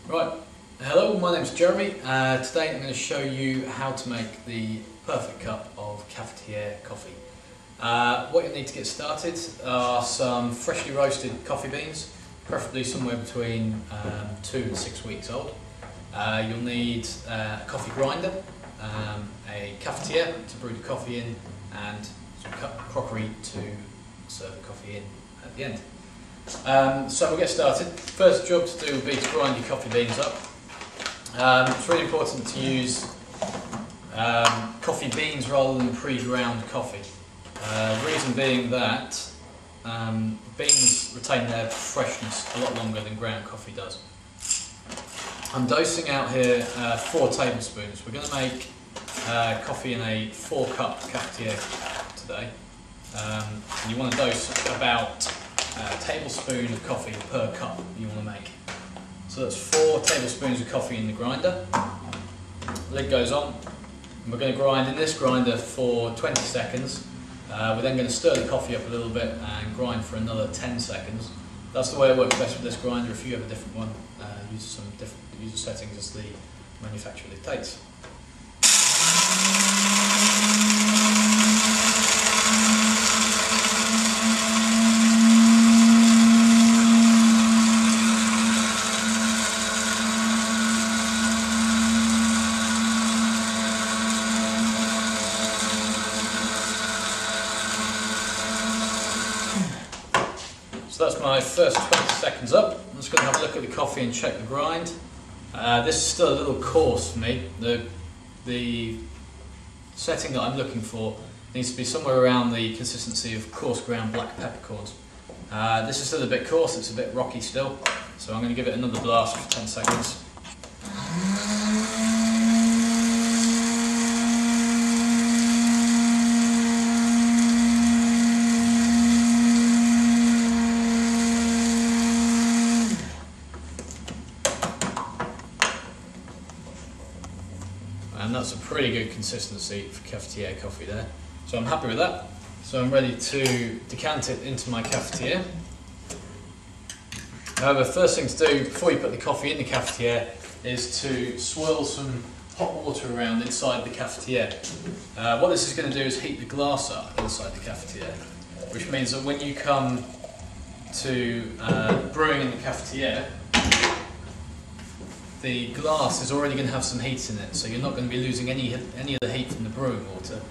Right, hello, my name's Jeremy. Today I'm going to show you how to make the perfect cup of cafetiere coffee. What you need to get started are some freshly roasted coffee beans, preferably somewhere between 2 and 6 weeks old. You'll need a coffee grinder, a cafetiere to brew the coffee in, and some crockery to serve the coffee in at the end. So we'll get started. First job to do will be to grind your coffee beans up. It's really important to use coffee beans rather than pre-ground coffee. Reason being that beans retain their freshness a lot longer than ground coffee does. I'm dosing out here 4 tablespoons. We're going to make coffee in a 4-cup cafetiere today. You want to dose about a tablespoon of coffee per cup you want to make. So that's 4 tablespoons of coffee in the grinder. Lid goes on, and we're going to grind in this grinder for 20 seconds. We're then going to stir the coffee up a little bit and grind for another 10 seconds. That's the way it works best with this grinder. If you have a different one, use some different user settings as the manufacturer dictates. So that's my first 20 seconds up. I'm just going to have a look at the coffee and check the grind. This is still a little coarse for me. The setting that I'm looking for needs to be somewhere around the consistency of coarse ground black peppercorns. This is still a bit coarse, it's a bit rocky still, so I'm going to give it another blast for 10 seconds. And that's a pretty good consistency for cafetiere coffee there. So I'm happy with that. So I'm ready to decant it into my cafetiere. However, first thing to do before you put the coffee in the cafetiere is to swirl some hot water around inside the cafetiere. What this is going to do is heat the glass up inside the cafetiere, which means that when you come to brewing in the cafetiere, the glass is already going to have some heat in it, so you're not going to be losing any of the heat from the brewing water,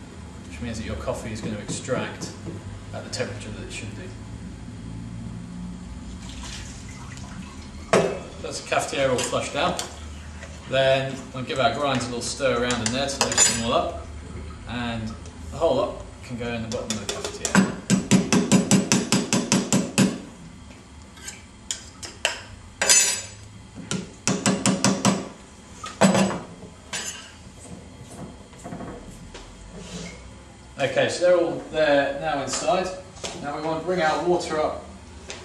which means that your coffee is going to extract at the temperature that it should do. That's the cafetiere all flushed out. Then we'll give our grinds a little stir around in there to loosen them all up, and the whole lot can go in the bottom of the cafetiere. Okay, so they're all there now inside. Now we want to bring our water up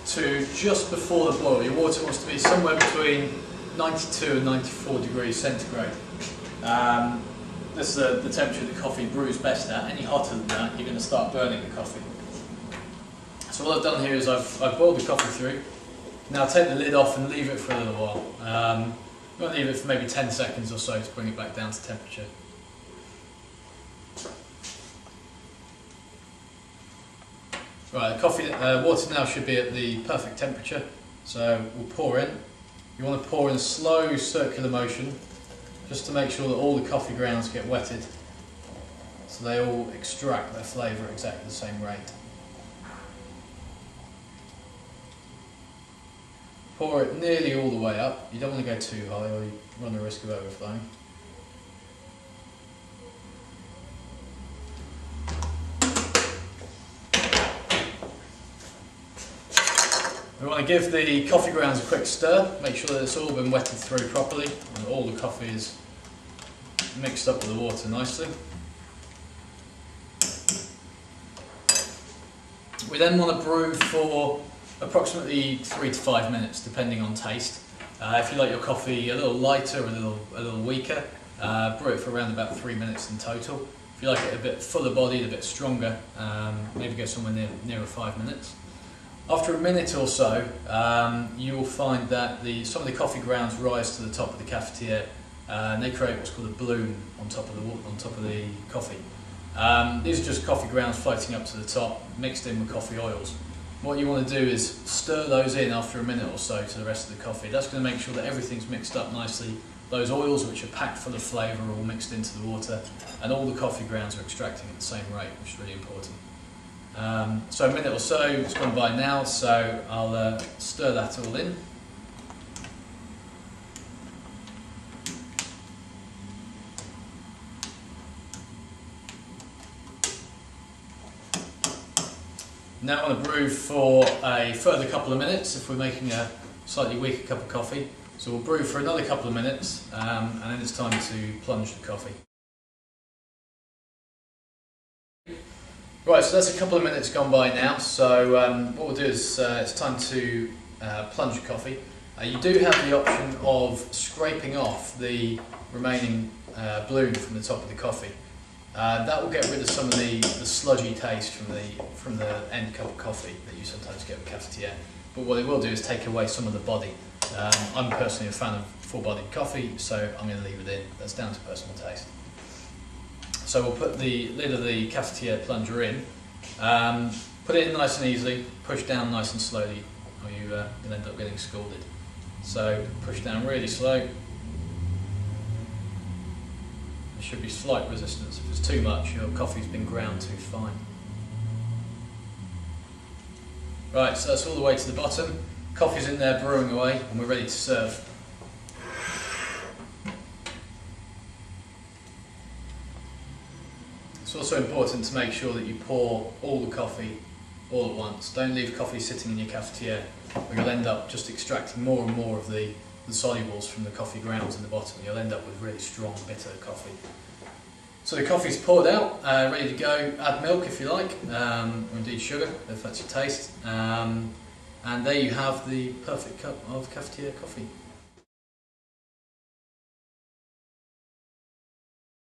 to just before the boil. Your water wants to be somewhere between 92 and 94 degrees centigrade. This is the temperature the coffee brews best at. Any hotter than that, you're going to start burning the coffee. So what I've done here is I've boiled the coffee through. Now take the lid off and leave it for a little while. I'm going to leave it for maybe 10 seconds or so to bring it back down to temperature. Right, the coffee water now should be at the perfect temperature, so we'll pour in. You want to pour in a slow circular motion, just to make sure that all the coffee grounds get wetted, so they all extract their flavour at exactly the same rate. Pour it nearly all the way up. You don't want to go too high or you run the risk of overflowing. We want to give the coffee grounds a quick stir, make sure that it's all been wetted through properly and all the coffee is mixed up with the water nicely. We then want to brew for approximately 3 to 5 minutes depending on taste. If you like your coffee a little lighter or a little weaker, brew it for around about 3 minutes in total. You like it a bit fuller bodied, a bit stronger, maybe go somewhere nearer 5 minutes. After a minute or so, you will find that some of the coffee grounds rise to the top of the cafetiere, and they create what's called a bloom on top of the coffee. These are just coffee grounds floating up to the top, mixed in with coffee oils. What you want to do is stir those in after a minute or so to the rest of the coffee. That's going to make sure that everything's mixed up nicely. Those oils, which are packed full of flavour, are all mixed into the water, and all the coffee grounds are extracting at the same rate, which is really important. So a minute or so has gone by now, so I'll stir that all in. Now I'm going to brew for a further couple of minutes if we're making a slightly weaker cup of coffee. So we'll brew for another couple of minutes, and then it's time to plunge the coffee. Right, so that's a couple of minutes gone by now, so what we'll do is it's time to plunge the coffee. You do have the option of scraping off the remaining bloom from the top of the coffee. That will get rid of some of the sludgy taste from the end cup of coffee that you sometimes get with cafetiere. But what it will do is take away some of the body. I'm personally a fan of full-bodied coffee, so I'm going to leave it in. That's down to personal taste. So we'll put the lid of the cafetiere plunger in, put it in nice and easily, push down nice and slowly, or you'll end up getting scalded. So push down really slow. There should be slight resistance. If it's too much, your coffee's been ground too fine. Right, so that's all the way to the bottom. Coffee's in there brewing away, and we're ready to serve. It's also important to make sure that you pour all the coffee all at once. Don't leave coffee sitting in your cafetiere, or you'll end up just extracting more and more of the solubles from the coffee grounds in the bottom. You'll end up with really strong, bitter coffee. So the coffee's poured out, ready to go. Add milk if you like, or indeed sugar if that's your taste. And there you have the perfect cup of cafetiere coffee.